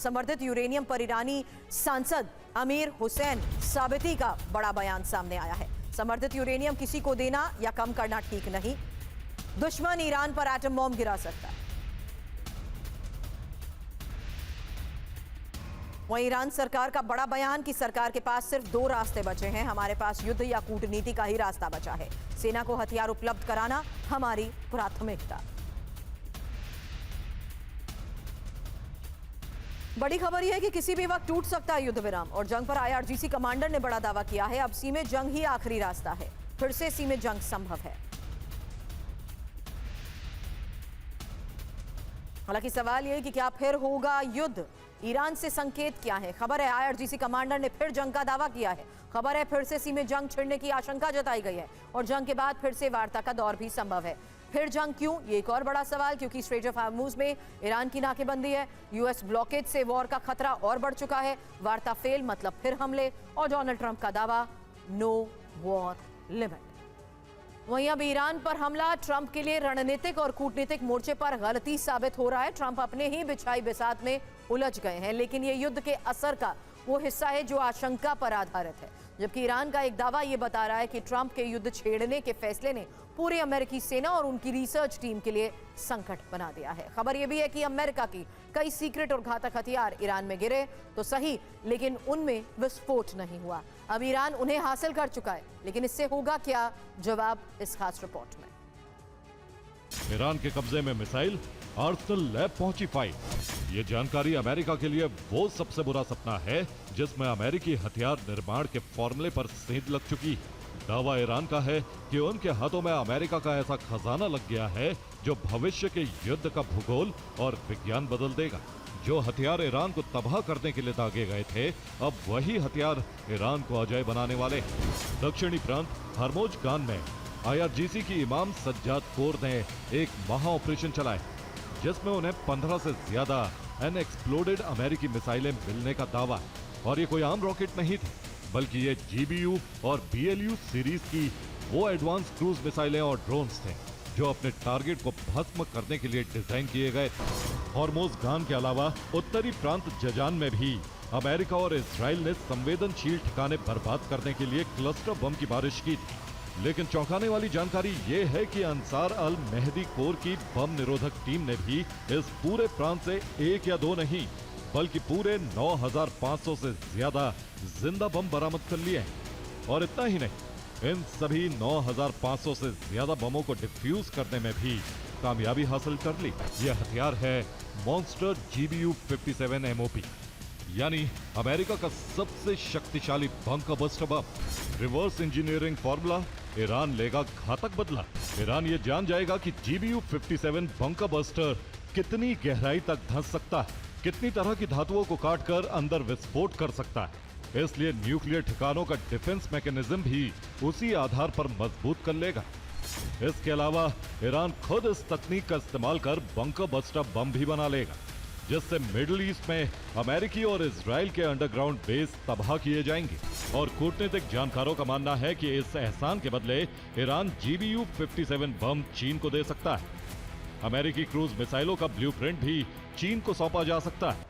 संवर्धित यूरेनियम पर ईरानी सांसद अमीर हुसैन साबिती का बड़ा बयान सामने आया है। संवर्धित यूरेनियम किसी को देना या कम करना ठीक नहीं, दुश्मन ईरान पर एटम बॉम्ब गिरा सकता है। वहीं ईरान सरकार का बड़ा बयान कि सरकार के पास सिर्फ 2 रास्ते बचे हैं, हमारे पास युद्ध या कूटनीति का ही रास्ता बचा है। सेना को हथियार उपलब्ध कराना हमारी प्राथमिकता। बड़ी खबर यह है कि किसी भी वक्त टूट सकता है युद्ध विराम और जंग पर IRGC कमांडर ने बड़ा दावा किया है। अब सीमे जंग ही आखिरी रास्ता है, फिर से सीमे जंग संभव है। हालांकि सवाल यह है कि क्या फिर होगा युद्ध, ईरान से संकेत क्या है। खबर है IRGC कमांडर ने फिर जंग का दावा किया है। खबर है फिर से सीमे जंग छिड़ने की आशंका जताई गई है और जंग के बाद फिर से वार्ता का दौर भी संभव है। फिर जंग क्यों, ये एक और बड़ा सवाल, क्योंकि स्ट्रेट ऑफ हार्मूज में ईरान की नाकेबंदी है। यूएस ब्लॉकेज से वॉर का खतरा और बढ़ चुका है। वार्ता फेल मतलब फिर हमले और डोनाल्ड ट्रंप का दावा नो वॉर लिमिट। वहीं अब ईरान पर हमला ट्रंप के लिए रणनीतिक और कूटनीतिक मोर्चे पर गलती साबित हो रहा है। ट्रंप अपने ही बिछाई बिसात में उलझ गए हैं, लेकिन ये युद्ध के असर का वो हिस्सा है जो आशंका पर आधारित है। जबकि ईरान का एक दावा ये बता रहा है कि ट्रंप के युद्ध छेड़ने के फैसले ने पूरी अमेरिकी सेना और उनकी रिसर्च टीम के लिए संकट बना दिया है। खबर यह भी है कि अमेरिका की कई सीक्रेट और घातक हथियार ईरान में गिरे तो सही, लेकिन उनमें विस्फोट नहीं हुआ। अब ईरान उन्हें हासिल कर चुका है, लेकिन इससे होगा क्या, जवाब इस खास रिपोर्ट में। ईरान के कब्जे में मिसाइल, आर्सेनल लैब पहुंची फाइल। ये जानकारी अमेरिका के लिए वो सबसे बुरा सपना है जिसमें अमेरिकी हथियार निर्माण के फॉर्मूले पर सेंध लग चुकी है। दावा ईरान का है कि उनके हाथों में अमेरिका का ऐसा खजाना लग गया है जो भविष्य के युद्ध का भूगोल और विज्ञान बदल देगा। जो हथियार ईरान को तबाह करने के लिए दागे गए थे, अब वही हथियार ईरान को अजय बनाने वाले। दक्षिणी प्रांत हरमोज गान में IRGC की इमाम सज्जाद कोर ने एक महा ऑपरेशन चलाया जिसमें उन्हें 15 से ज्यादा अनएक्सप्लोडेड अमेरिकी मिसाइलें मिलने का दावा। और ये कोई आम रॉकेट नहीं थी, बल्कि ये GBU और BLU सीरीज की वो एडवांस क्रूज मिसाइलें और ड्रोन्स थे जो अपने टारगेट को भस्म करने के लिए डिजाइन किए गए थे। हॉर्मोज गान के अलावा उत्तरी प्रांत जजान में भी अमेरिका और इजराइल ने संवेदनशील ठिकाने बर्बाद करने के लिए क्लस्टर बम की बारिश की थी। लेकिन चौंकाने वाली जानकारी ये है कि अंसार अल मेहदी कोर की बम निरोधक टीम ने भी इस पूरे प्रांत से 1 या 2 नहीं, बल्कि पूरे 9500 से ज्यादा जिंदा बम बरामद कर लिए हैं। और इतना ही नहीं, इन सभी 9500 से ज्यादा बमों को डिफ्यूज करने में भी कामयाबी हासिल कर ली। यह हथियार है मॉन्स्टर GBU 57 MOP, यानी अमेरिका का सबसे शक्तिशाली bunker buster bomb. Reverse engineering formula, Iran लेगा घातक बदला। ईरान ये जान जाएगा कि GBU 57 बंकर बस्टर कितनी गहराई तक धंस सकता है, कितनी तरह की धातुओं को काटकर अंदर विस्फोट कर सकता है। इसलिए न्यूक्लियर ठिकानों का डिफेंस मैकेनिज्म भी उसी आधार पर मजबूत कर लेगा। इसके अलावा ईरान खुद इस तकनीक का इस्तेमाल कर बंकर बस्टर बम भी बना लेगा, जिससे मिडिल ईस्ट में अमेरिकी और इजराइल के अंडरग्राउंड बेस तबाह किए जाएंगे। और कूटनीतिक जानकारों का मानना है कि इस एहसान के बदले ईरान GBU 57 बम चीन को दे सकता है। अमेरिकी क्रूज मिसाइलों का ब्लूप्रिंट भी चीन को सौंपा जा सकता है।